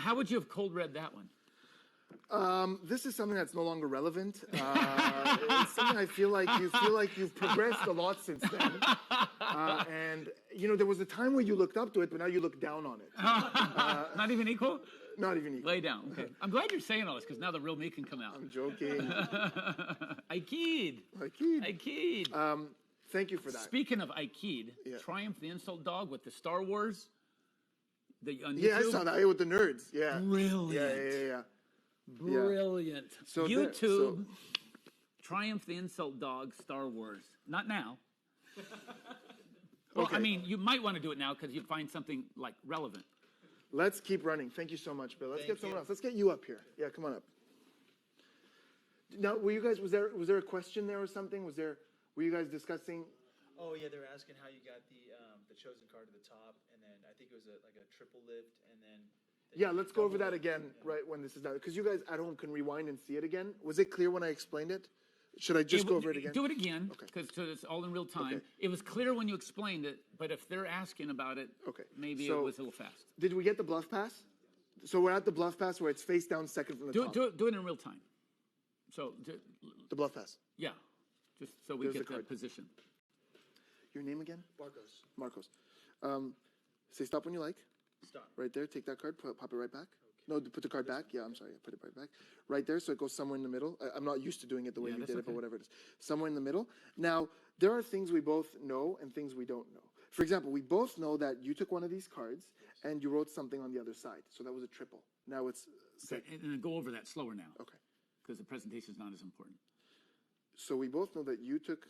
how would you have cold read that one? This is something that's no longer relevant. It's something I feel like you've progressed a lot since then. And there was a time where you looked up to it, but now you look down on it. Not even equal? Not even equal. Lay down. Okay. I'm glad you're saying all this because now the real me can come out. I'm joking. Aikid. Thank you for that. Speaking of Aikid, Triumph the Insult Dog with the Star Wars. On yeah, I saw that with the nerds. Yeah. Brilliant. Yeah. Brilliant. So YouTube, Triumph the Insult Dog, Star Wars. Not now. Well, okay. I mean, you might want to do it now because you find something like relevant. Let's keep running. Thank you so much, Bill. Let's get someone else. Let's get you up here. Yeah, come on up. Now, were you guys? Was there a question there or something? Were you guys discussing? Oh yeah, they were asking how you got the chosen card to the top, and then I think it was like a triple lift, and then. Yeah, let's go over that again right when this is done, because you guys at home can rewind and see it again. Was it clear when I explained it? Should I just go over it again? Do it again, because it's all in real time. Okay. It was clear when you explained it, but if they're asking about it, maybe it was a little fast. Did we get the bluff pass? So we're at the bluff pass where it's face down second from the top. Do it in real time. So the bluff pass. Yeah, just so we get the position. Your name again? Marcos. Say stop when you like. Stop. Right there. Take that card. Pop it right back. Okay. No, put the card back. Yeah, I'm sorry. Put it right back. Right there, so it goes somewhere in the middle. I'm not used to doing it the way you did it, but whatever it is. Somewhere in the middle. Now, there are things we both know and things we don't know. For example, we both know that you took one of these cards and you wrote something on the other side. So that was a triple. Now it's okay, and go over that slower now. Okay. Because the presentation is not as important. So we both know that you took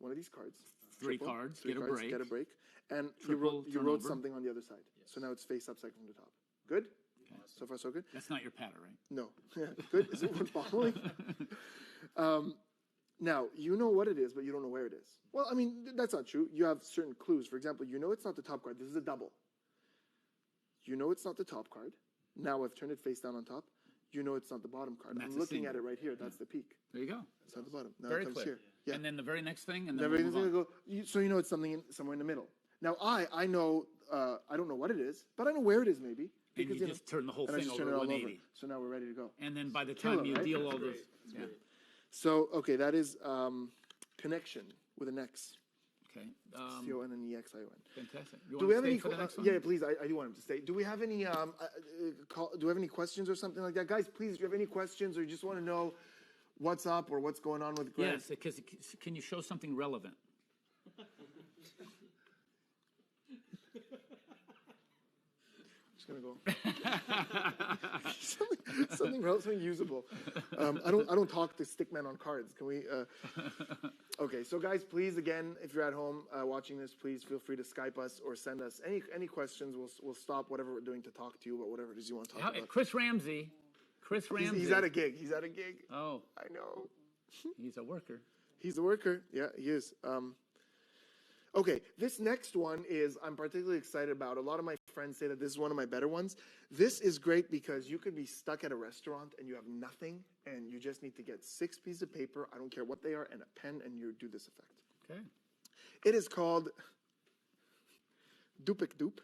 one of these cards. Three cards, get a break. And you wrote something on the other side. Yes. So now it's face up second from the top. Good? Okay. So far, so good? That's not your patter, right? No. Good? Is it worth following? Now, you know what it is, but you don't know where it is. Well, I mean, that's not true. You have certain clues. For example, you know it's not the top card. This is a double. You know it's not the top card. Now I've turned it face down on top. You know it's not the bottom card. I'm looking at it right here. That's the peak. There you go. It's not the bottom. Now Very it comes clear. here. Yeah. And then the very next thing, and then we'll move on. So you know it's something somewhere in the middle. Now I know I don't know what it is, but I know where it is maybe. And you just turn the whole thing over 180. So now we're ready to go. And then by the time you deal all those, So okay, that is connection with an X. Okay. C-O-N and E-X-I-O-N. Fantastic. Do we have any? Yeah, please. I do want him to stay. Do we have any? Do we have any questions or something like that, guys? Please, if you have any questions or you just want to know what's up or what's going on with Greg? Yes, because can you show something relevant? Gonna go something usable. I don't talk to stickmen on cards. Can we? Okay, so guys, please again, if you're at home watching this, please feel free to Skype us or send us any questions. We'll stop whatever we're doing to talk to you about whatever it is you want to talk about. Chris Ramsey. He's at a gig. Oh, I know. He's a worker. He's a worker. Yeah, he is. Okay, this next one is I'm particularly excited about. A lot of my friends say that this is one of my better ones. This is great because you could be stuck at a restaurant and you have nothing and you just need to get 6 pieces of paper, I don't care what they are, and a pen, and you do this effect. Okay. It is called Dupik Dup.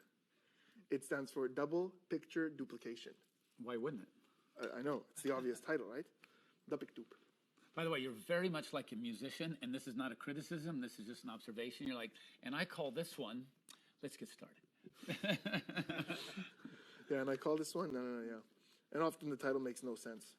It stands for Double Picture Duplication. Why wouldn't it? I know, it's the obvious title, right? Dupik Dup. By the way, you're very much like a musician, and this is not a criticism, this is just an observation. You're like, and I call this one, let's get started. Yeah, and I call this one, no, yeah. And often the title makes no sense.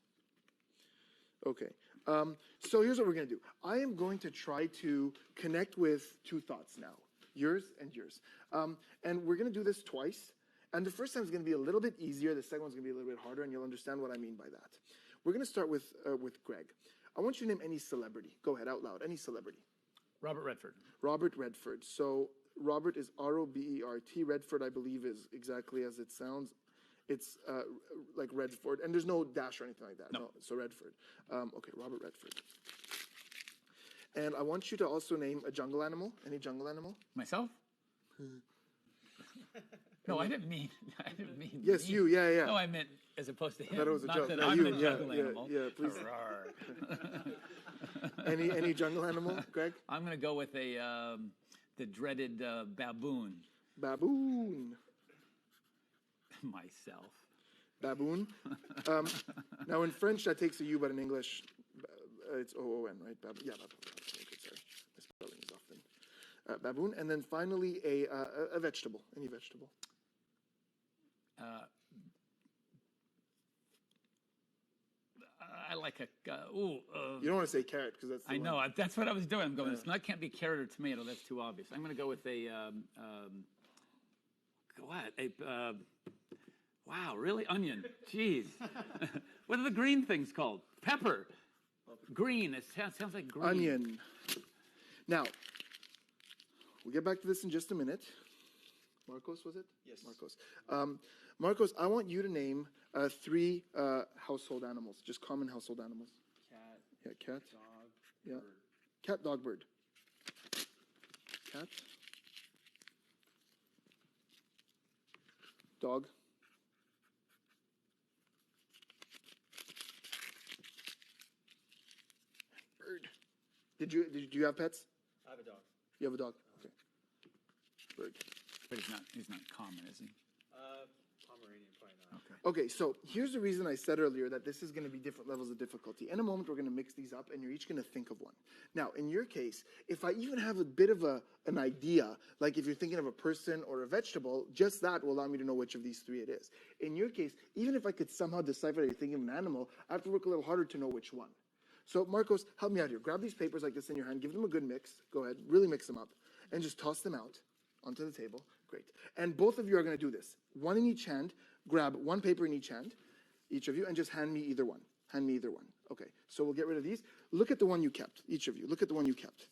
Okay, so here's what we're going to do. I am going to try to connect with 2 thoughts now, yours and yours. And we're going to do this twice. And the first time is going to be a little bit easier. The second one's going to be a little bit harder, and you'll understand what I mean by that. We're going to start with Greg. I want you to name any celebrity. Go ahead, out loud. Any celebrity. Robert Redford. Robert Redford. So Robert is R-O-B-E-R-T. Redford, I believe, is exactly as it sounds. It's like Redford. And there's no dash or anything like that. No. So Redford. Okay, Robert Redford. And I want you to also name a jungle animal. Any jungle animal? Myself? No, I didn't mean. Yes, you. Yeah. No, I meant as opposed to him. I thought it was a joke. That No, I'm you. the jungle animal. Yeah, please. Any jungle animal, Greg? I'm going to go with the dreaded baboon. Baboon. Myself. baboon. Now in French that takes a U, but in English it's O-O-N, right? Yeah, baboon. Okay, sorry. Misspelling is often. Baboon, and then finally a vegetable, any vegetable. I like a, You don't want to say carrot because that's the I one. know, that's what I was doing. I'm going, it's not, can't be carrot or tomato, that's too obvious. I'm going to go with a, wow, really? Onion. Jeez. What are the green things called? Pepper. Green, it sounds like green. Onion. Now, we'll get back to this in just a minute. Marcos, was it? Yes. Marcos. Marcos, I want you to name 3 household animals, just common household animals. Cat. Yeah, cat. Dog. Yeah. Bird. Cat, dog, bird. Cat. Dog. Bird. Did you have pets? I have a dog. You have a dog? Okay. Bird. But he's not common, is he? Pomeranian, probably not. Okay. Okay, so here's the reason I said earlier that this is going to be different levels of difficulty. In a moment, we're going to mix these up, and you're each going to think of one. Now, in your case, if I even have a bit of an idea, like if you're thinking of a person or a vegetable, just that will allow me to know which of these 3 it is. In your case, even if I could somehow decipher that you're thinking of an animal, I have to work a little harder to know which one. So, Marcos, help me out here. Grab these papers like this in your hand. Give them a good mix. Go ahead. Really mix them up. And just toss them out onto the table. Great. And both of you are going to do this. One in each hand. Grab 1 paper in each hand, each of you, and just hand me either one. Hand me either one. Okay. So we'll get rid of these. Look at the one you kept. Each of you. Look at the one you kept.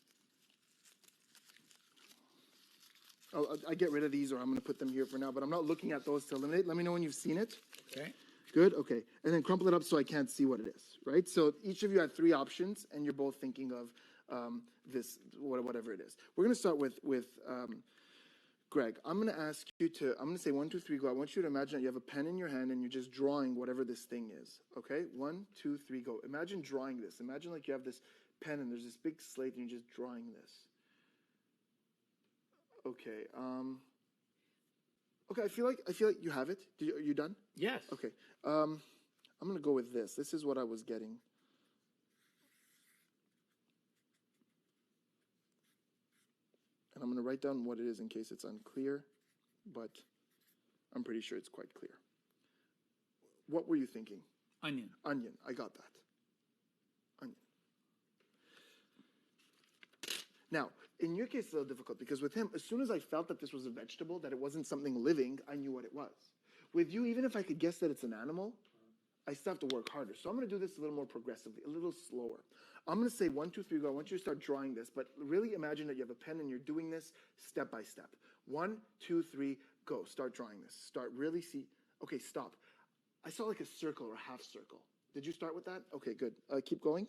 I get rid of these, or I'm going to put them here for now, but I'm not looking at those to eliminate. Let me know when you've seen it. Okay. Good, okay. And then crumple it up so I can't see what it is, right? So each of you had 3 options, and you're both thinking of this, whatever it is. We're going to start with Greg. I'm going to ask you to, I'm going to say 1, 2, 3, go. I want you to imagine that you have a pen in your hand, and you're just drawing whatever this thing is, okay? 1, 2, 3, go. Imagine drawing this. Imagine like you have this pen, and there's this big slate, and you're just drawing this. Okay, okay, I feel like you have it. Are you done? Yes. Okay. I'm going to go with this. This is what I was getting. And I'm going to write down what it is in case it's unclear, but I'm pretty sure it's quite clear. What were you thinking? Onion. Onion. I got that. Onion. Now, in your case, it's a little difficult because with him, as soon as I felt that this was a vegetable, that it wasn't something living, I knew what it was. With you, even if I could guess that it's an animal, I still have to work harder. So I'm going to do this a little more progressively, a little slower. I'm going to say 1, 2, 3, go. I want you to start drawing this, but really imagine that you have a pen and you're doing this step by step. 1, 2, 3, go. Start drawing this. Start really see. Okay, stop. I saw like a circle or a half circle. Did you start with that? Okay, good. Keep going.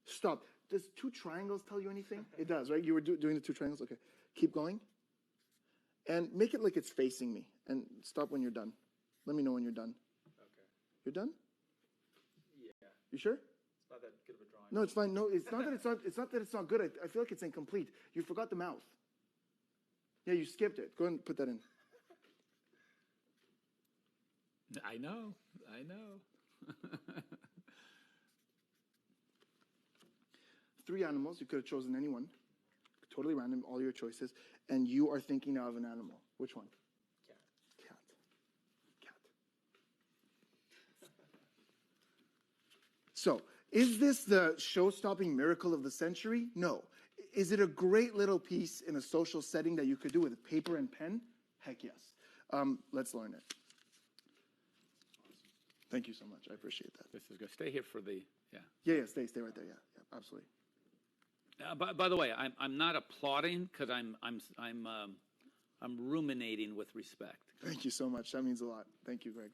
Stop. Does 2 triangles tell you anything? It does, right? You were doing the 2 triangles? Okay. Keep going. And make it like it's facing me. And stop when you're done. Let me know when you're done. Okay. You're done? Yeah. You sure? It's not that good of a drawing. No, it's fine. No, it's not that it's not good. I feel like it's incomplete. You forgot the mouth. Yeah, you skipped it. Go ahead and put that in. I know. 3 animals. You could have chosen any one. Totally random, all your choices. And you are thinking now of an animal. Which one? Cat. Cat. So, is this the show-stopping miracle of the century? No. Is it a great little piece in a social setting that you could do with paper and pen? Heck yes. Let's learn it. Thank you so much. I appreciate that. This is good. Stay here for the, yeah. Yeah, stay right there. Yeah, absolutely. By the way, I'm not applauding because I'm ruminating with respect. Thank you so much. That means a lot. Thank you, Greg.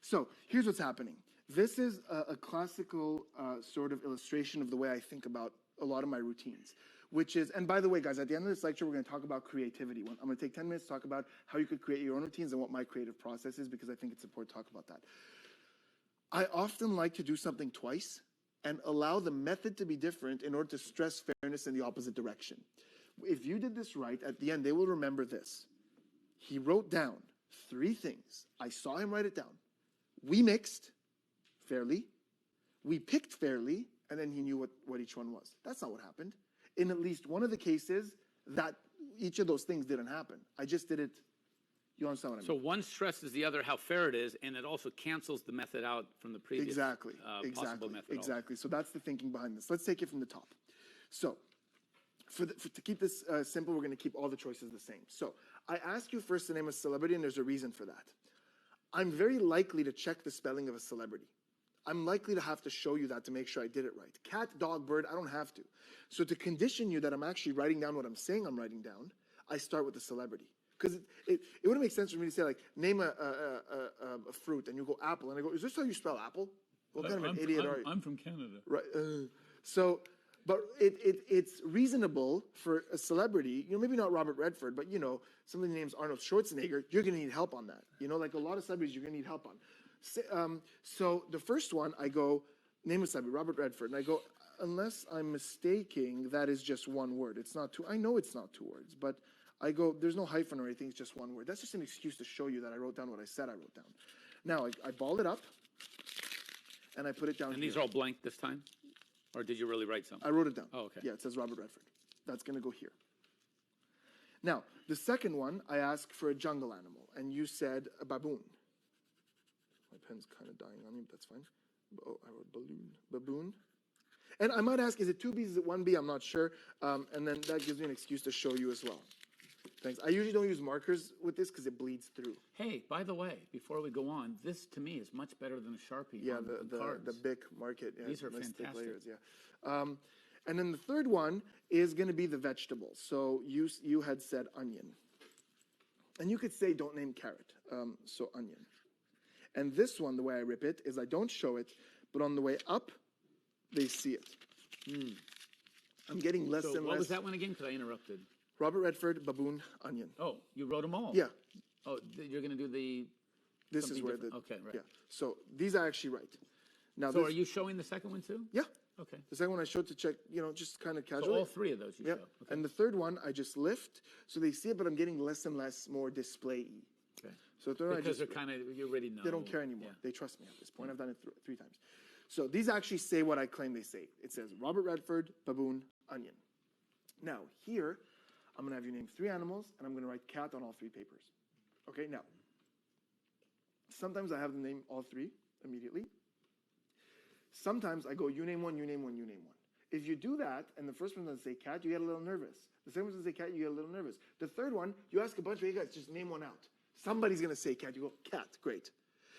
So here's what's happening. This is a classical sort of illustration of the way I think about a lot of my routines, which is, and by the way, guys, at the end of this lecture, we're going to talk about creativity. I'm going to take 10 minutes to talk about how you could create your own routines and what my creative process is, because I think it's important to talk about that. I often like to do something twice and allow the method to be different in order to stress fairness in the opposite direction. If you did this right, at the end, they will remember this. He wrote down three things. I saw him write it down. We mixed fairly. We picked fairly. And then he knew what each one was. That's not what happened. In at least one of the cases, that each of those things didn't happen. I just did it. You understand what I mean? So one stresses the other how fair it is, and it also cancels the method out from the previous Exactly. possible method. Exactly. So that's the thinking behind this. Let's take it from the top. So to keep this simple, we're going to keep all the choices the same. So I ask you first to name a celebrity, and there's a reason for that. I'm very likely to check the spelling of a celebrity. I'm likely to have to show you that to make sure I did it right. Cat, dog, bird, I don't have to. So to condition you that I'm actually writing down what I'm saying I'm writing down, I start with the celebrity. Because it wouldn't make sense for me to say, like, name a fruit, and you go apple, and I go, is this how you spell apple? What kind of an idiot are you? I'm from Canada. Right. But it's reasonable for a celebrity, maybe not Robert Redford, but, somebody names Arnold Schwarzenegger, you're going to need help on that. Like a lot of celebrities you're going to need help on. So the first one, I go, name a celebrity, Robert Redford, and I go, unless I'm mistaking, that is just one word. It's not two. I know it's not two words, but I go, there's no hyphen or anything, it's just one word. That's just an excuse to show you that I wrote down what I said I wrote down. Now, I ball it up, and I put it down And here. these are all blank this time? Or did you really write something? I wrote it down. Oh, okay. Yeah, it says Robert Redford. That's going to go here. Now, the second one, I asked for a jungle animal, and you said a baboon. My pen's kind of dying on me, but that's fine. Oh, I wrote balloon. Baboon. And I might ask, is it 2 B's, is it 1 B? I'm not sure. And then that gives me an excuse to show you as well. Thanks. I usually don't use markers with this because it bleeds through. Hey, by the way, before we go on, this to me is much better than a Sharpie. Yeah, on the cards. Bic market. Yeah, These are nice thick fantastic. layers, yeah. And then the third one is going to be the vegetable. So you had said onion. And you could say don't name carrot. So onion. And this one, the way I rip it, is I don't show it, but on the way up, they see it. I'm getting less and less. What was that one again? Because I interrupted. Robert Redford, baboon, onion. Oh, you wrote them all? Yeah. Oh, you're going to do the... This is something where different. Okay, right. Yeah. So these I actually write. Now, So are you showing the second one too? Yeah. Okay. The second one I showed to check, just kind of So casually. all three of those you Yeah. show. Okay. And the third one I just lift, so they see it, but I'm getting less and less more display-y. Okay. So the third one I Because just, they're kind of, you already know. they don't care anymore. Yeah. They trust me at this point. I've done it three times. So these actually say what I claim they say. It says Robert Redford, baboon, onion. Now, here, I'm going to have you name 3 animals, and I'm going to write cat on all 3 papers. Okay, now, sometimes I have them name all 3 immediately. Sometimes I go, you name one, you name one, you name one. If you do that, and the first one doesn't say cat, you get a little nervous. The second one doesn't say cat, you get a little nervous. The third one, you ask a bunch of you guys, just name one out. Somebody's going to say cat. You go, cat, great.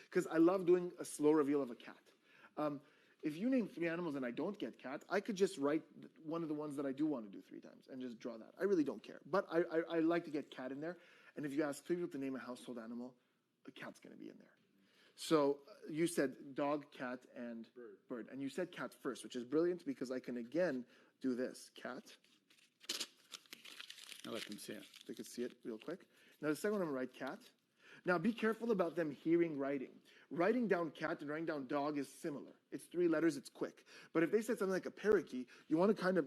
Because I love doing a slow reveal of a cat. If you name 3 animals and I don't get cat, I could just write one of the ones that I do want to do 3 times and just draw that. I really don't care. But I like to get cat in there. And if you ask 3 people to name a household animal, a cat's going to be in there. So you said dog, cat, and bird. And you said cat first, which is brilliant because I can again do this. Cat. I'll let them see it. They could see it real quick. Now the second one, I'm going to write cat. Now be careful about them hearing writing. Writing down cat and writing down dog is similar. It's 3 letters, it's quick. But if they said something like a parakeet, you want to kind of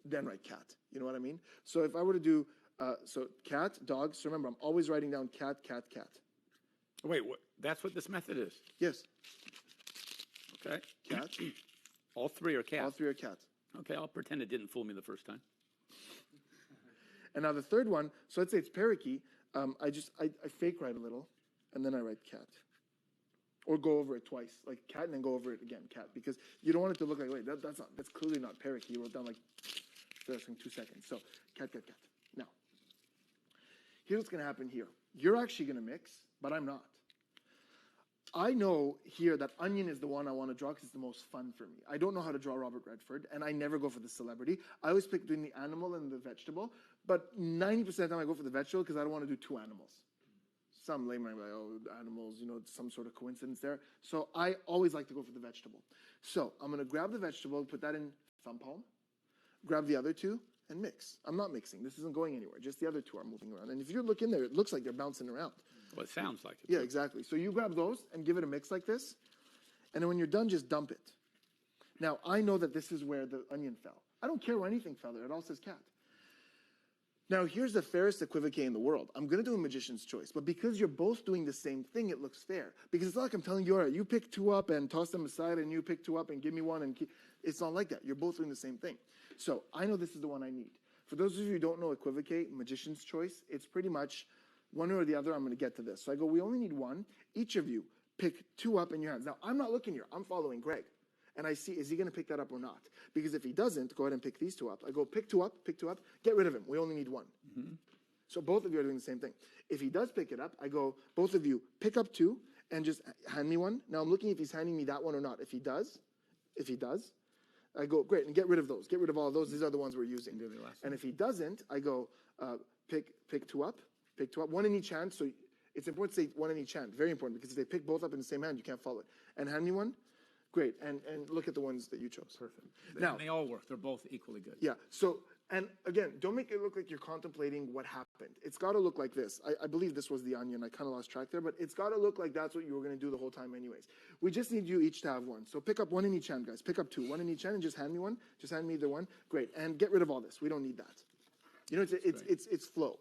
then write cat. You know what I mean? So if I were to do, so cat, dog, so remember, I'm always writing down cat, cat, cat. Wait, that's what this method is? Yes, Okay. cat. All 3 are cats? All 3 are cat. Okay, I'll pretend it didn't fool me the first time. And now the third one, so let's say it's parakeet, I fake write a little, and then I write cat. Or go over it twice, like cat, and then go over it again, cat, because you don't want it to look like, wait, that's clearly not parakeet. You wrote down like, in 2 seconds. So cat, cat, cat. Now, here's what's going to happen here. You're actually going to mix, but I'm not. I know here that onion is the one I want to draw because it's the most fun for me. I don't know how to draw Robert Redford, and I never go for the celebrity. I always pick between the animal and the vegetable, but 90% of the time I go for the vegetable because I don't want to do 2 animals. Some layman are like, oh, animals, some sort of coincidence there. So I always like to go for the vegetable. So I'm going to grab the vegetable, put that in thumb palm, grab the other 2, and mix. I'm not mixing. This isn't going anywhere. Just the other 2 are moving around. And if you look in there, it looks like they're bouncing around. Well, it sounds like it. Yeah, exactly. So you grab those and give it a mix like this. And then when you're done, just dump it. Now, I know that this is where the onion fell. I don't care where anything fell there. It all says cat. Now, here's the fairest equivoque in the world. I'm going to do a magician's choice, but because you're both doing the same thing, it looks fair. Because it's not like I'm telling you, all right, you pick two up and toss them aside, and you pick two up and give me one. And it's not like that. You're both doing the same thing. So I know this is the one I need. For those of you who don't know equivocate, magician's choice, it's pretty much one or the other. I'm going to get to this. So I go, we only need one. Each of you pick two up in your hands. Now, I'm not looking here. I'm following Greg. And I see, is he going to pick that up or not? Because if he doesn't, go ahead and pick these two up. I go, pick two up, get rid of him. We only need one. Mm-hmm. So both of you are doing the same thing. If he does pick it up, I go, both of you pick up two and just hand me one. Now I'm looking if he's handing me that one or not. If he does, I go, great, and get rid of those. Get rid of all of those. These are the ones we're using. And if he doesn't, I go, pick two up, one in each hand. So it's important to say one in each hand. Very important, because if they pick both up in the same hand, you can't follow it. And hand me one. Great, and look at the ones that you chose. Perfect. Now, and they all work. They're both equally good. Yeah, so, and again, don't make it look like you're contemplating what happened. It's got to look like this. I believe this was the onion. I kind of lost track there, but it's got to look like that's what you were going to do the whole time anyways. We just need you each to have one. So pick up one in each hand, guys. Pick up two, one in each hand, and just hand me one. Just hand me either one. Great, and get rid of all this. We don't need that. You know, it's flow.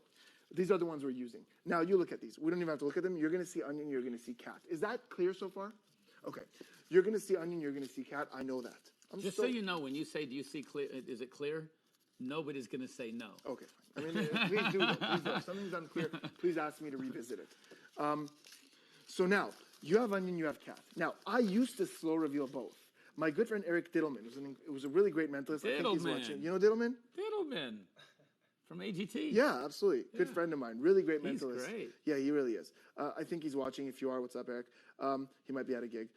These are the ones we're using. Now, you look at these. We don't even have to look at them. You're going to see onion. You're going to see cat. Is that clear so far? Okay. You're going to see onion, you're going to see cat. I know that. Just so you know, when you say, do you see clear, is it clear? Nobody's going to say no. Okay, fine. I mean, please do. Please do. If something's unclear, please ask me to revisit it. So now, you have onion, you have cat. Now, I used to slow reveal both. My good friend Eric Diddleman, it was a really great mentalist. I think he's watching. You know Diddleman? Diddleman. From AGT. Yeah, absolutely. Good friend of mine. Really great mentalist. He's great. Yeah, he really is. I think he's watching. If you are, what's up, Eric? He might be at a gig.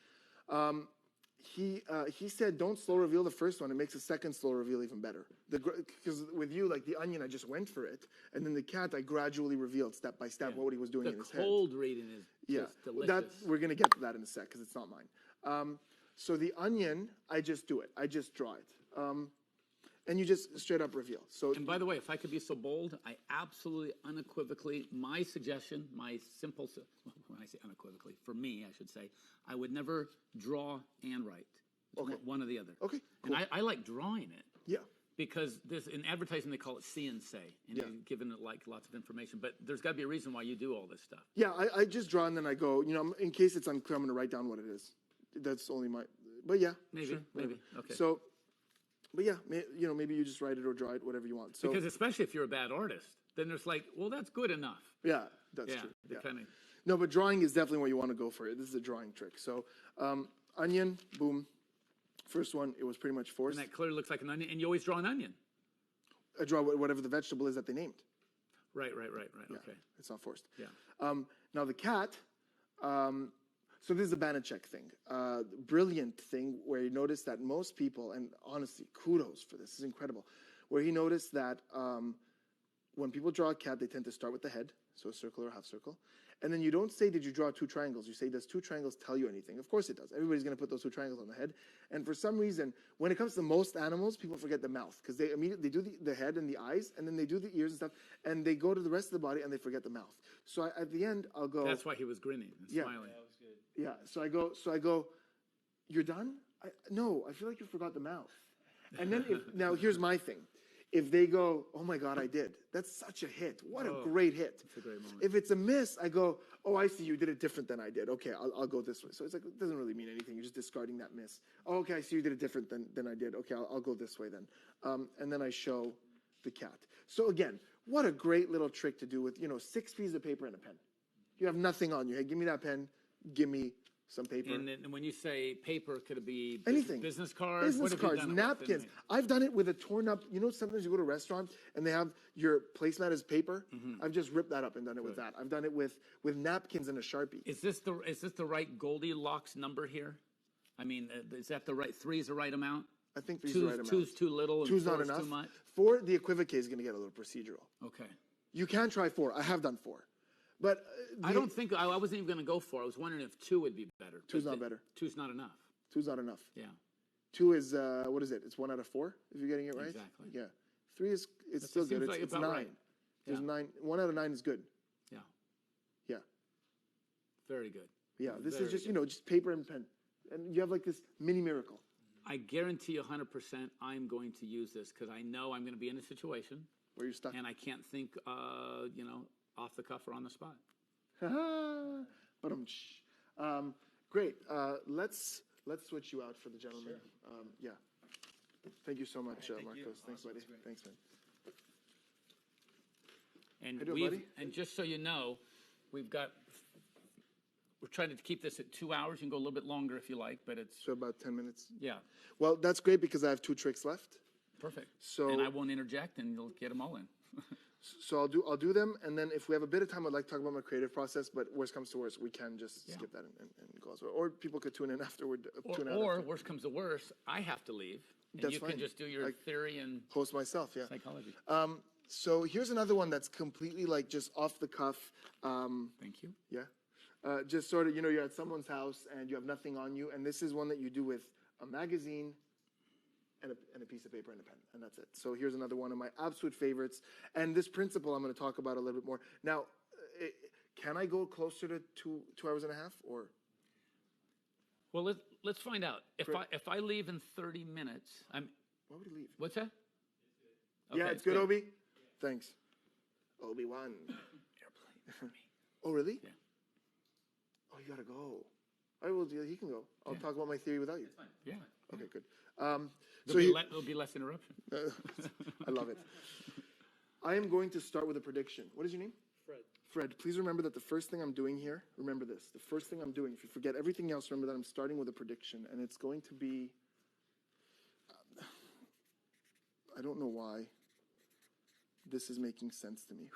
He said, don't slow reveal the first one. It makes the second slow reveal even better. Because with you, like the onion, I just went for it. And then the cat, I gradually revealed step by step what he was doing in his head. The cold reading is just delicious. We're going to get to that in a sec because it's not mine. So the onion, I just do it. I just draw it. And you just straight up reveal. So, and by the way, if I could be so bold, I absolutely unequivocally, my suggestion, my simple, when I say unequivocally, for me, I should say, I would never draw and write. It's one or the other. Okay, cool. And I like drawing it. Yeah. Because this, in advertising, they call it see and say. And you're giving it like lots of information. But there's got to be a reason why you do all this stuff. Yeah, I just draw and then I go, you know, in case it's unclear, I'm going to write down what it is. That's only my, but yeah. Maybe, sure, maybe. Okay. So, but yeah, you know, maybe you just write it or draw it, whatever you want. So, because especially if you're a bad artist, then there's like, well, that's good enough. Yeah, that's true. Yeah. No, but drawing is definitely what you want to go for. This is a drawing trick. So, onion, boom. First one, it was pretty much forced. And that clearly looks like an onion, and you always draw an onion. I draw whatever the vegetable is that they named. Right. Yeah, okay. It's not forced. Yeah. Now the cat, so this is a Banachek thing. Brilliant thing where he noticed that most people, and honestly, kudos for this is incredible, where he noticed that when people draw a cat, they tend to start with the head, so a circle or a half circle. And then you don't say, did you draw two triangles? You say, does two triangles tell you anything? Of course it does. Everybody's going to put those two triangles on the head. And for some reason, when it comes to most animals, people forget the mouth because they immediately do the head and the eyes, and then they do the ears and stuff, and they go to the rest of the body and they forget the mouth. So at the end, I'll go. That's why he was grinning and smiling. That was good. Yeah. So I go. You're done? No, I feel like you forgot the mouth. And then now here's my thing. If they go, oh my God, I did. That's such a hit. What a great hit. It's a great moment. If it's a miss, I go, oh, I see, you did it different than I did. Okay, I'll go this way. So it's like, it doesn't really mean anything. You're just discarding that miss. Oh, okay, I see you did it different than I did. Okay, I'll go this way then. And then I show the cat. So again, what a great little trick to do with, 6 pieces of paper and a pen. You have nothing on you. Hey, give me that pen. Give me some paper. And then when you say paper, could it be anything? Business cards? Business cards, napkins. I've done it with a torn up, sometimes you go to a restaurant and they have your placemat as paper. Mm-hmm. I've just ripped that up and done it with that. I've done it with napkins and a Sharpie. Is this the right Goldilocks number here? I mean, is that the right, 3 is the right amount? I think 3 is the right amount. 2's too little and 2's 4 not is enough. too much? 4, the equivocate is going to get a little procedural. Okay. You can try 4. I have done 4. But I don't think, I wasn't even going to go 4. I was wondering if 2 would be better. 2's not better. 2's not enough. 2's not enough. Yeah. 2 is, what is it? It's 1 out of 4, if you're getting it right? Exactly. Yeah. 3 is, it's still good. It's 9. Right. There's 9. 1 out of 9 is good. Yeah. Yeah. Very good. Yeah. This is just, just paper and pen. And you have like this mini miracle. I guarantee you 100% I'm going to use this because I know I'm going to be in a situation Where you're stuck. And I can't think, off the cuff or on the spot. But great. Let's switch you out for the gentleman. Yeah. Thank you so much, Marcos. Thanks, buddy. Thanks, man. And How you doing, buddy? and just so you know, we're trying to keep this at 2 hours. You can go a little bit longer if you like, but it's So about 10 minutes. yeah, Well, that's great because I have 2 tricks left. perfect. So- and I won't interject, and you'll get them all in. So I'll do them, and then if we have a bit of time, I'd like to talk about my creative process. But worst comes to worst, we can just skip that and go as well. Or people could tune in afterward. Or worst comes to worst, I have to leave, and That's you fine. can just do your theory and Host myself, yeah. psychology. So here's another one that's completely like just off the cuff. Thank you. Yeah. Just sort of, you're at someone's house and you have nothing on you, and this is one that you do with a magazine and a piece of paper and a pen, and that's it. So here's another one of my absolute favorites. And this principle I'm going to talk about a little bit more. Now, can I go closer to 2 hours and a half, or? Well, let's find out. If I leave in 30 minutes, Why would he leave? what's that? Yeah, Okay, it's good, Obi? Thanks. Obi-Wan. Airplane for me. Oh, really? Yeah. Oh, you got to go. All right, well, he can go. I'll talk about my theory without you. Yeah. Okay, good. There'll be less interruption. I love it. I am going to start with a prediction. What is your name? Fred, please remember that the first thing I'm doing here, remember this, the first thing I'm doing, if you forget everything else, remember that I'm starting with a prediction, and it's going to be, I don't know why this is making sense to me.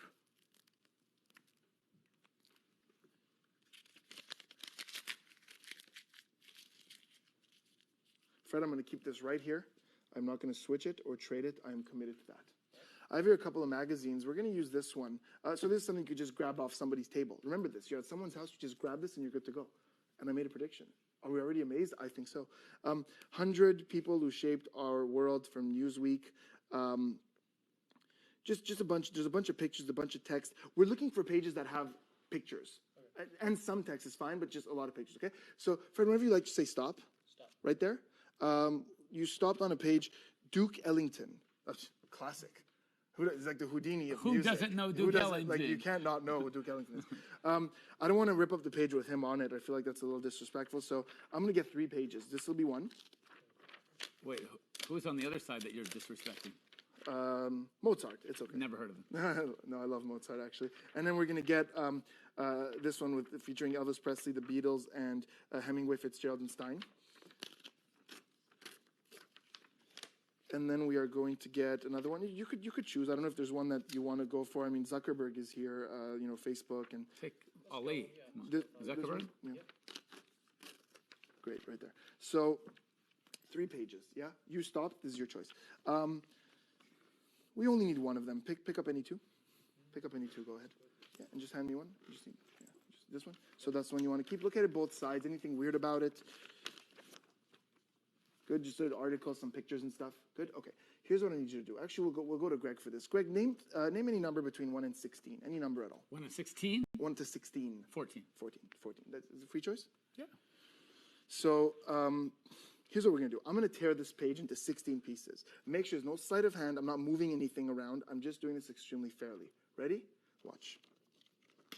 Fred, I'm going to keep this right here. I'm not going to switch it or trade it. I am committed to that. I have here a couple of magazines. We're going to use this one. So this is something you could just grab off somebody's table. Remember this. You're at someone's house, you just grab this and you're good to go. And I made a prediction. Are we already amazed? I think so. 100 people who shaped our world from Newsweek. Just a bunch. There's a bunch of pictures, a bunch of text. We're looking for pages that have pictures. And some text is fine, but just a lot of pictures, okay? So, Fred, whenever you like to say stop. Stop. Right there. You stopped on a page, Duke Ellington. That's classic. It's like the Houdini of music. Who doesn't know Duke Ellington? Like, you can't not know who Duke Ellington is. I don't want to rip up the page with him on it. I feel like that's a little disrespectful. So I'm going to get 3 pages. This will be one. Wait, who's on the other side that you're disrespecting? Mozart. It's okay. Never heard of him. No, I love Mozart, actually. And then we're going to get this one featuring Elvis Presley, the Beatles, and Hemingway, Fitzgerald, and Stein. And then we are going to get another one. You could choose. I don't know if there's one that you want to go for. I mean, Zuckerberg is here. Facebook and Take Ali. Zuckerberg. Yeah. Great, right there. So, 3 pages. Yeah, you stopped. This is your choice. We only need one of them. Pick up any 2. Pick up any 2. Go ahead. Yeah, and just hand me one. Just this one. So that's the one you want to keep. Look at it both sides. Anything weird about it? Good, just an article, some pictures and stuff. Good, okay. Here's what I need you to do. Actually, we'll go to Greg for this. Greg, name any number between 1 and 16. Any number at all. 1 and 16? 1 to 16. 14. 14. That is a free choice? Yeah. So here's what we're going to do. I'm going to tear this page into 16 pieces. Make sure there's no sleight of hand. I'm not moving anything around. I'm just doing this extremely fairly. Ready? Watch.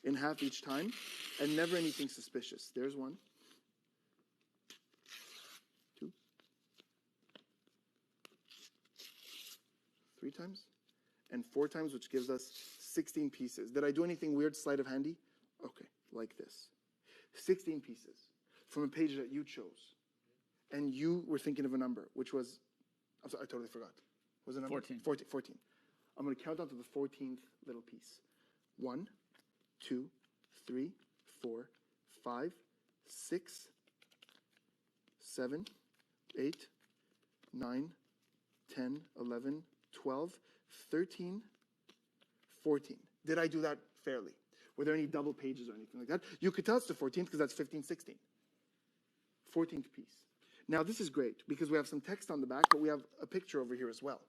In half each time, and never anything suspicious. There's 1. 2. 3 times, and 4 times, which gives us 16 pieces. Did I do anything weird, sleight of handy? Okay, like this. 16 pieces from a page that you chose. And you were thinking of a number, which was, I'm sorry, I totally forgot. What was the number? 14. 14. I'm going to count down to the 14th little piece. 1, 2, 3, 4, 5, 6, 7, 8, 9, 10, 11, 12, 13, 14. Did I do that fairly? Were there any double pages or anything like that? You could tell it's the 14th because that's 15, 16. 14th piece. Now this is great because we have some text on the back, but we have a picture over here as well.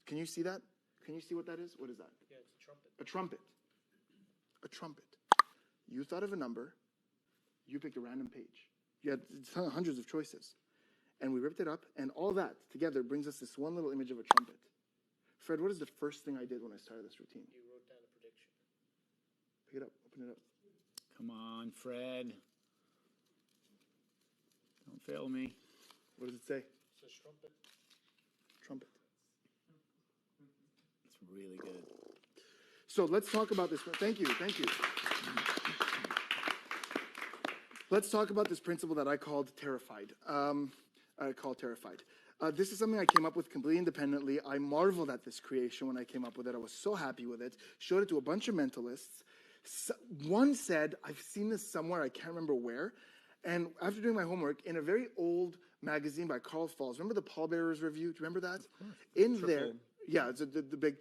Can you see that? Can you see what that is? What is that? Yeah, it's a trumpet. A trumpet. A trumpet. You thought of a number. You picked a random page. You had hundreds of choices. And we ripped it up, and all that together brings us this one little image of a trumpet. Fred, what is the first thing I did when I started this routine? You wrote down a prediction. Pick it up, open it up. Come on, Fred. Don't fail me. What does it say? It says trumpet. Trumpet. It's really good. So let's talk about this. Thank you, thank you. Let's talk about this principle that I called terrified. This is something I came up with completely independently. I marveled at this creation when I came up with it. I was so happy with it. Showed it to a bunch of mentalists. One said, I've seen this somewhere, I can't remember where. And after doing my homework, in a very old magazine by Carl Falls, remember the Pallbearers Review? Do you remember that? In there, yeah, it's the big,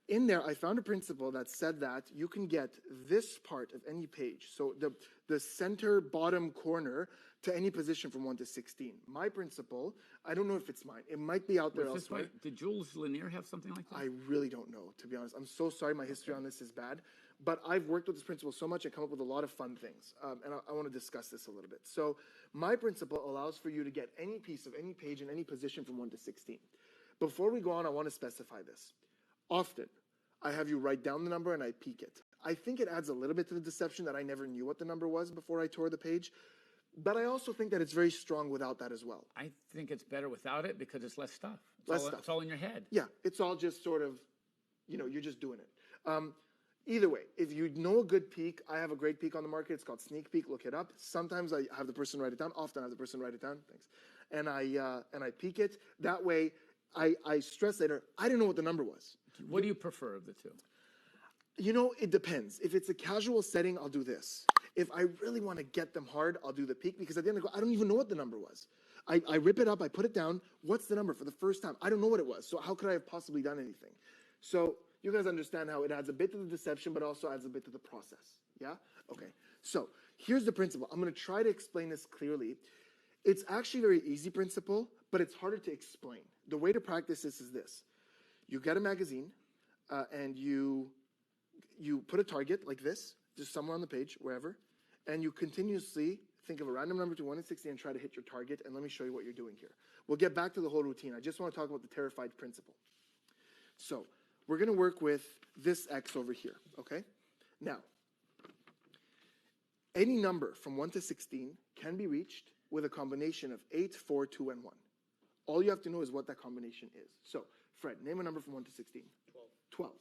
in there, I found a principle that said that you can get this part of any page, so the center bottom corner, to any position from 1 to 16. My principle, I don't know if it's mine. It might be out there Was this elsewhere. did Jules Lanier have something like that? I really don't know, to be honest. I'm so sorry my history on this is bad. But I've worked with this principle so much and come up with a lot of fun things. And I want to discuss this a little bit. So my principle allows for you to get any piece of any page in any position from 1 to 16. Before we go on, I want to specify this. Often, I have you write down the number and I peek it. I think it adds a little bit to the deception that I never knew what the number was before I tore the page. But I also think that it's very strong without that as well. I think it's better without it because it's less stuff. It's all in your head. Yeah, it's all just sort of, you're just doing it. Either way, if you know a good peak, I have a great peak on the market. It's called Sneak Peek. Look it up. Sometimes I have the person write it down. Often I have the person write it down. Thanks. And I peek it. That way, I stress later, I didn't know what the number was. What do you prefer of the two? It depends. If it's a casual setting, I'll do this. If I really want to get them hard, I'll do the peak, because at the end I don't even know what the number was. I rip it up, I put it down. What's the number for the first time? I don't know what it was. So how could I have possibly done anything? So you guys understand how it adds a bit to the deception, but also adds a bit to the process. Yeah? Okay. So here's the principle. I'm going to try to explain this clearly. It's actually a very easy principle, but it's harder to explain. The way to practice this is this. You get a magazine, and you put a target like this, just somewhere on the page, wherever, and you continuously think of a random number to 1 to 16 and try to hit your target, and let me show you what you're doing here. We'll get back to the whole routine. I just want to talk about the terrified principle. So we're going to work with this X over here, okay? Now, any number from 1 to 16 can be reached with a combination of 8, 4, 2, and 1. All you have to know is what that combination is. So, Fred, name a number from 1 to 16. 12. 12.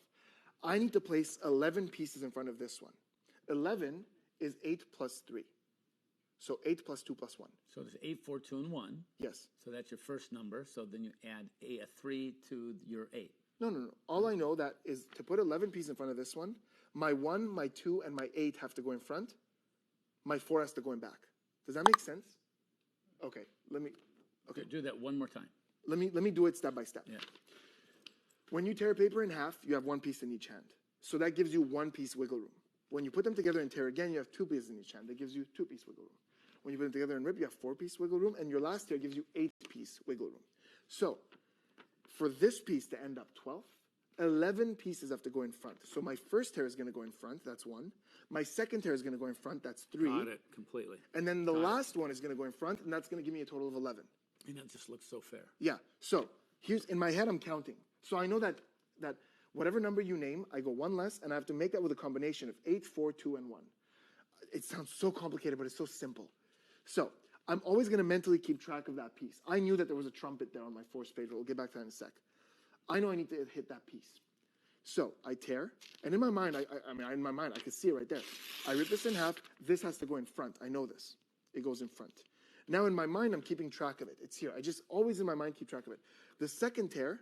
I need to place 11 pieces in front of this one. 11 is 8 plus 3. So 8 plus 2 plus 1. So there's 8, 4, 2, and 1. Yes. So that's your first number. So then you add a 3 to your 8. No. All I know that is to put 11 pieces in front of this one, my 1, my 2, and my 8 have to go in front. My 4 has to go in back. Does that make sense? Okay, Okay, do that one more time. Let me do it step by step. Yeah. When you tear paper in half, you have 1 piece in each hand. So that gives you 1 piece wiggle room. When you put them together and tear again, you have 2 pieces in each hand. That gives you 2 piece wiggle room. When you put them together and rip, you have 4 piece wiggle room. And your last tear gives you 8 piece wiggle room. So for this piece to end up 12, 11 pieces have to go in front. So my first tear is going to go in front. That's 1. My second tear is going to go in front. That's 3. Got it completely. And then the last one is going to go in front, and that's going to give me a total of 11. And that just looks so fair. Yeah. So here's, in my head, I'm counting. So I know that whatever number you name, I go 1 less, and I have to make that with a combination of 8, 4, 2, and 1. It sounds so complicated, but it's so simple. So I'm always going to mentally keep track of that piece. I knew that there was a trumpet there on my force page, but we'll get back to that in a sec. I know I need to hit that piece. So I tear, and in my mind, I can see it right there. I rip this in half. This has to go in front. I know this. It goes in front. Now in my mind, I'm keeping track of it. It's here. I just always in my mind keep track of it. The second tear,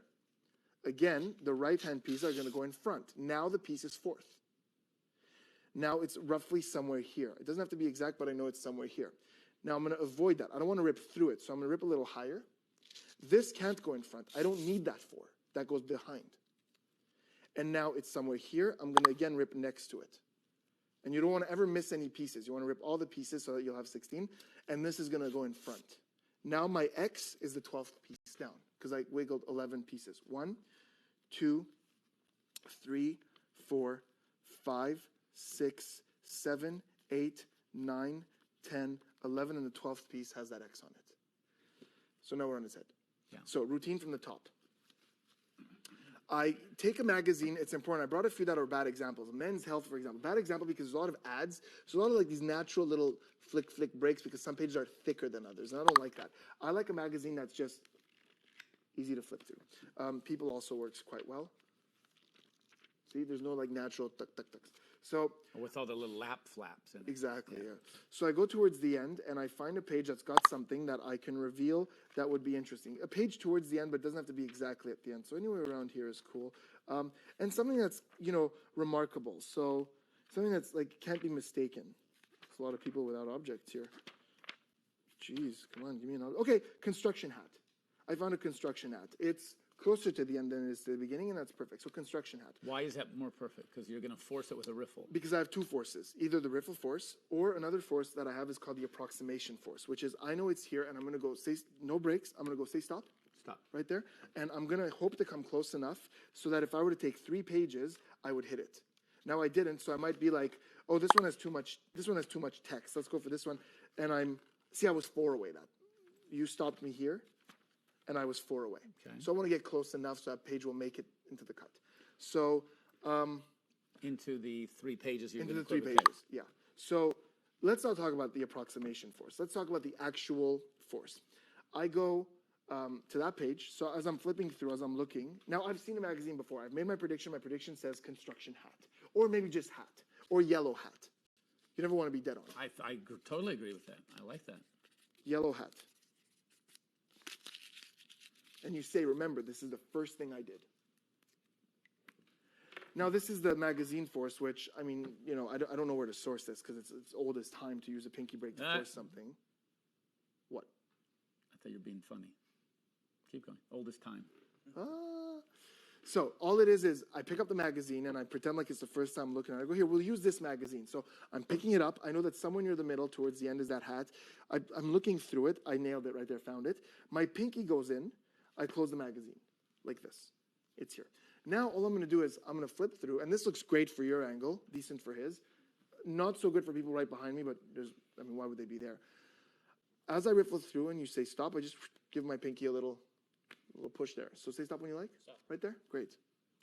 again, the right-hand pieces are going to go in front. Now the piece is fourth. Now it's roughly somewhere here. It doesn't have to be exact, but I know it's somewhere here. Now I'm going to avoid that. I don't want to rip through it, so I'm going to rip a little higher. This can't go in front. I don't need that 4. That goes behind. And now it's somewhere here. I'm going to again rip next to it. And you don't want to ever miss any pieces. You want to rip all the pieces so that you'll have 16. And this is going to go in front. Now my X is the 12th piece down because I wiggled 11 pieces. 1, 2, 3, 4, 5, 6, 7, 8, 9, 10, 11, and the 12th piece has that X on it. So now we're on his head. Yeah. So routine from the top. I take a magazine, it's important. I brought a few that are bad examples. Men's Health, for example. Bad example because there's a lot of ads. There's a lot of like these natural little flick breaks because some pages are thicker than others. And I don't like that. I like a magazine that's just easy to flip through. People also works quite well. See, there's no like natural tuck. So With all the little lap flaps in it. exactly, yeah. So I go towards the end and I find a page that's got something that I can reveal that would be interesting. A page towards the end, but doesn't have to be exactly at the end. So anywhere around here is cool. And something that's, remarkable. So something that's like can't be mistaken. There's a lot of people without objects here. Jeez, come on, give me an object. Okay, construction hat. I found a construction hat. It's closer to the end than it is to the beginning, and that's perfect. So construction hat. Why is that more perfect? Because you're going to force it with a riffle. Because I have two forces, either the riffle force or another force that I have is called the approximation force, which is I know it's here and I'm going to go say no breaks. I'm going to go say stop. Stop. Right there. And I'm going to hope to come close enough so that if I were to take 3 pages, I would hit it. Now I didn't, so I might be like, oh, this one has too much text. Let's go for this one. And I was 4 away that. You stopped me here. And I was 4 away. Okay. So I want to get close enough so that page will make it into the cut. So Into the 3 pages you're into going the to 3 pages, yeah. So let's not talk about the approximation force. Let's talk about the actual force. I go to that page. So as I'm flipping through, as I'm looking, now I've seen a magazine before. I've made my prediction. My prediction says construction hat, or maybe just hat, or yellow hat. You never want to be dead on. I totally agree with that. I like that. Yellow hat. And you say, remember, this is the first thing I did. Now, this is the magazine force, which, I don't know where to source this because it's old as time to use a pinky break to force something. What? I thought you were being funny. Keep going. Oldest time. So all it is I pick up the magazine and I pretend like it's the first time I'm looking at it. I go, here, we'll use this magazine. So I'm picking it up. I know that somewhere near the middle towards the end is that hat. I'm looking through it. I nailed it right there, found it. My pinky goes in. I close the magazine like this. It's here. Now all I'm going to do is I'm going to flip through, and this looks great for your angle, decent for his. Not so good for people right behind me, but why would they be there? As I riffle through and you say stop, I just give my pinky a little push there. So say stop when you like. Stop. Right there? Great.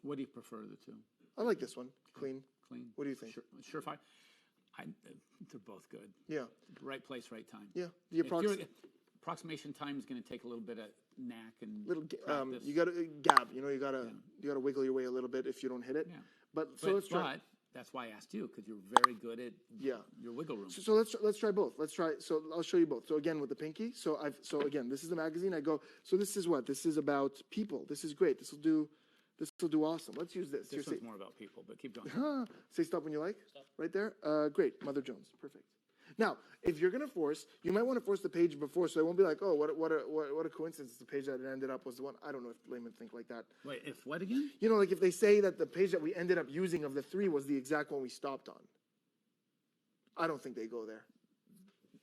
What do you prefer the two? I like this one. Clean. Clean. What do you think? Surefire. They're both good. Yeah. Right place, right time. Yeah. The approximation time is going to take a little bit of knack and little practice. you got to gab. You got to wiggle your way a little bit if you don't hit it. Yeah. But let's try. But that's why I asked you, because you're very good at your wiggle room. So let's try both. So I'll show you both. So again with the pinky. So again this is the magazine. I go. So this is what? This is about people. This is great. This will do awesome. Let's use this. This one's more about people, but keep going. Say stop when you like. Stop. Right there. Great. Mother Jones. Perfect. Now, if you're gonna force, you might want to force the page before, so it won't be like, oh, what a coincidence! The page that it ended up was the one. I don't know if laymen think like that. Wait, if what again? Like if they say that the page that we ended up using of the 3 was the exact one we stopped on. I don't think they go there.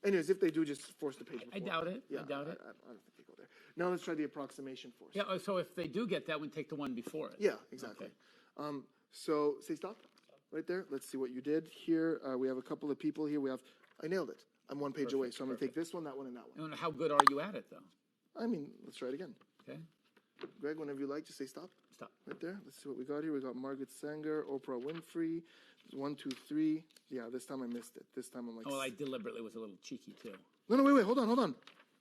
Anyways, if they do, just force the page before. I doubt it. Yeah, I doubt it. I don't think they go there. Now let's try the approximation force. Yeah. So if they do get that, we take the one before it. Yeah, exactly. Okay. So say stop. Right there. Let's see what you did here. We have a couple of people here. I nailed it. I'm 1 page away, so I'm going to take this one, that one, and that one. And how good are you at it, though? Let's try it again. Okay. Greg, whenever you like, just say stop. Stop. Right there. Let's see what we got here. We got Margaret Sanger, Oprah Winfrey. 1, 2, 3. Yeah, this time I missed it. This time I'm like... Oh, I deliberately was a little cheeky, too. No, wait. Hold on.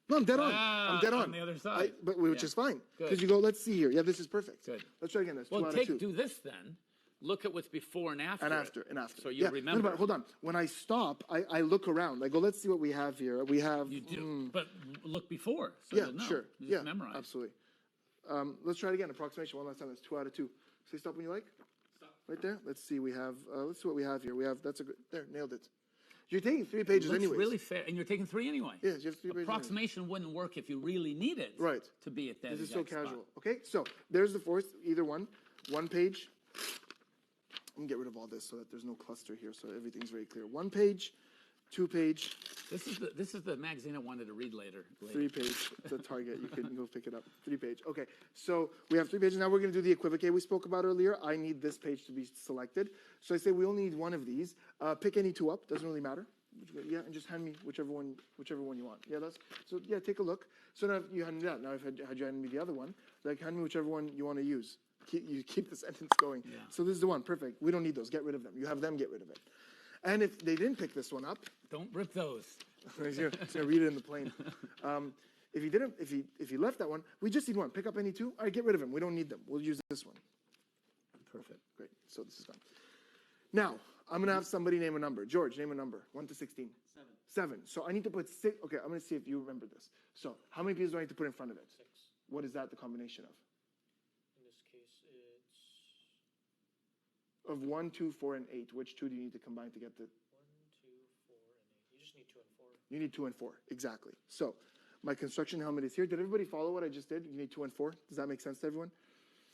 No, I'm dead on. I'm dead on. On the other side. Which is fine. Good. Because you go, let's see here. Yeah, this is perfect. Good. Let's try again. That's 2 out of 2. Do this then. Look at what's before and after. And after. So you remember. No, but hold on. When I stop, I look around. I go, let's see what we have here. We have... You do, but look before. So yeah, you'll know. sure. You just memorize. Absolutely. Let's try it again. Approximation one last time. That's 2 out of 2. Say stop when you like. Stop. Right there. Let's see. Let's see what we have here. That's a good... There, nailed it. You're taking 3 pages Looks anyways. really fair, and you're taking 3 anyway. Yeah, you have 3 pages. Approximation wouldn't work if you really needed to be at that. This is so exact spot. casual. Okay, so there's the force. Either one. 1 page. I'm going to get rid of all this so that there's no cluster here, so everything's very clear. 1 page, 2 page. This is the magazine I wanted to read later. 3 page. It's a Target. You can go pick it up. 3 page. Okay, so we have 3 pages. Now we're going to do the equivocate we spoke about earlier. I need this page to be selected. So I say we only need 1 of these. Pick any 2 up. Doesn't really matter. Yeah, and just hand me whichever one you want. Yeah, take a look. So now you hand me that. Now I've had you hand me the other one. Hand me whichever one you want to use. You keep the sentence going. Yeah. So this is the one. Perfect. We don't need those. Get rid of them. You have them. Get rid of it. And if they didn't pick this one up, Don't rip those. he's gonna read it in the plane. If he left that one, we just need one. Pick up any two. All right, get rid of them. We don't need them. We'll use this one. Perfect. Great. So this is gone. Now I'm gonna have somebody name a number. George, name a number. 1 to 16. 7. So I need to put 6. Okay, I'm gonna see if you remember this. So how many pieces do I need to put in front of it? 6. What is that the combination of? In this case, it's Of 1, 2, 4, and 8. Which two do you need to combine to get the? 1, 2, 4, and 8. You just need 2 and 4. You need 2 and 4. Exactly. So my construction helmet is here. Did everybody follow what I just did? You need 2 and 4. Does that make sense to everyone?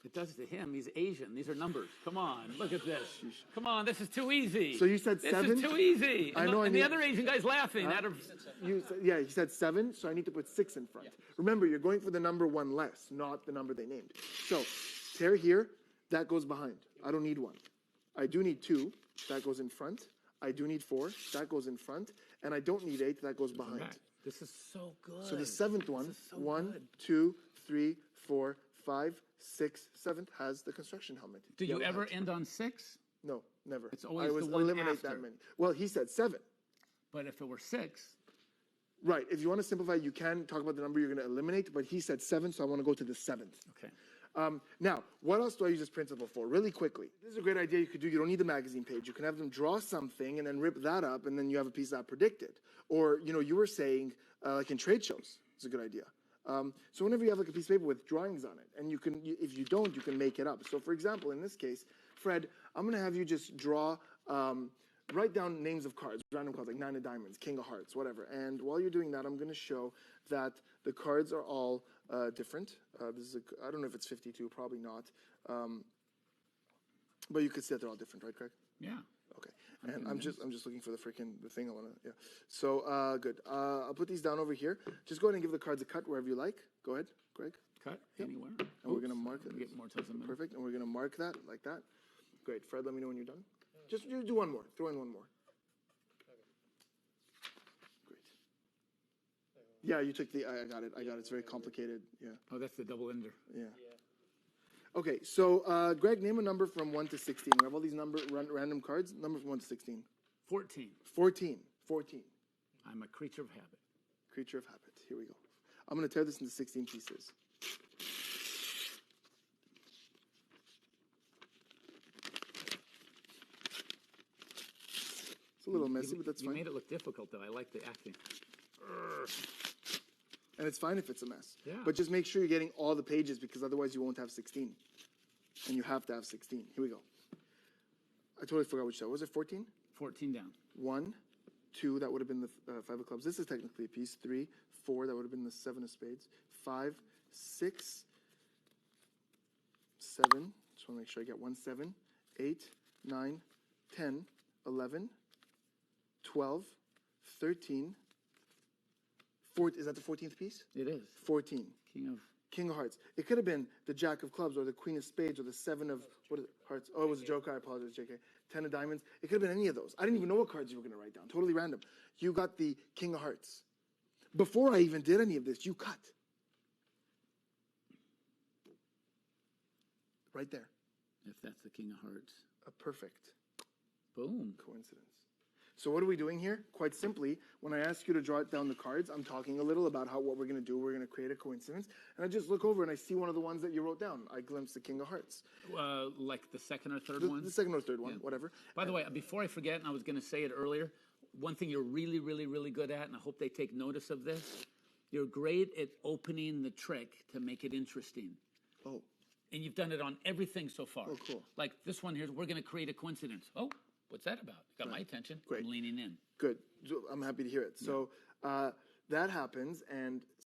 It does to him. He's Asian. These are numbers. Come on, look at this. Come on, this is too easy. So you said this 7? This is too easy. I And know, the, I and the need- other Asian guy's laughing at her. Yeah, he said 7, so I need to put 6 in front. Remember, you're going for the number 1 less, not the number they named. So tear here, that goes behind. I don't need 1. I do need 2, that goes in front. I do need 4, that goes in front. And I don't need 8, that goes behind. Back. This is so good. So the 7th one, This is so 1, good. 2, 3, 4, 5, 6, 7th has the construction helmet. Do you Yellow ever hat. end on 6? No, never. It's always I was the one eliminate after. that many. Well, he said 7. But if it were 6, Right. If you want to simplify, you can talk about the number you're going to eliminate, but he said 7, so I want to go to the 7th. okay. Now, what else do I use this principle for? Really quickly. This is a great idea you could do. You don't need the magazine page. You can have them draw something and then rip that up, and then you have a piece that predicted. Or, you were saying, like in trade shows, it's a good idea. So whenever you have like a piece of paper with drawings on it, and if you don't, you can make it up. So for example, in this case, Fred, I'm going to have you just draw, write down names of cards, random cards, like 9 of diamonds, king of hearts, whatever. And while you're doing that, I'm going to show that the cards are all different. I don't know if it's 52, probably not. But you could see that they're all different, right, Craig? Yeah. Okay. And I'm just looking for the thing I want to, yeah. So, good. I'll put these down over here. Just go ahead and give the cards a cut wherever you like. Go ahead, Greg. Cut anywhere. And we're going to mark it. Get more towards the middle. Perfect. And we're going to mark that like that. Great. Fred, let me know when you're done. Just you do one more. Throw in one more. Great. Yeah, you took I got it. It's very complicated. Yeah. Oh, that's the double ender. Yeah. Yeah. Okay, so Greg, name a number from 1 to 16. We have all these random cards. Number from 1 to 16. 14. 14. 14. I'm a creature of habit. Creature of habit. Here we go. I'm going to tear this into 16 pieces. It's a little messy, but that's You fine. made it look difficult, though. I like the acting. And it's fine if it's a mess. Yeah. But just make sure you're getting all the pages because otherwise you won't have 16. And you have to have 16. Here we go. I totally forgot which that was. It 14? 14 down. 1, 2, that would have been the 5 of clubs. This is technically a piece. 3, 4, that would have been the 7 of spades. 5, 6, 7. Just want to make sure I get 1, 7, 8, 9, 10, 11, 12, 13, 14. Is that the 14th piece? It is. 14. King of Hearts. It could have been the Jack of Clubs or the Queen of Spades or the 7 of Hearts. Oh, it was a joke. I apologize, JK. 10 of Diamonds. It could have been any of those. I didn't even know what cards you were going to write down. Totally random. You got the King of Hearts. Before I even did any of this, you cut. Right there. If that's the King of Hearts. A perfect Boom. coincidence. So what are we doing here? Quite simply, when I ask you to draw down the cards, I'm talking a little about what we're going to do. We're going to create a coincidence. And I just look over and I see one of the ones that you wrote down. I glimpse the King of Hearts. Like the second or third The one? second or third one, whatever. By the way, before I forget, and I was going to say it earlier, one thing you're really, really, really good at, and I hope they take notice of this, you're great at opening the trick to make it interesting. Oh, And you've done it on everything so far. Oh, cool. Like this one here, we're going to create a coincidence. Oh, what's that about? Got my attention. Great. I'm leaning in. good. I'm happy to hear it. So that happens, and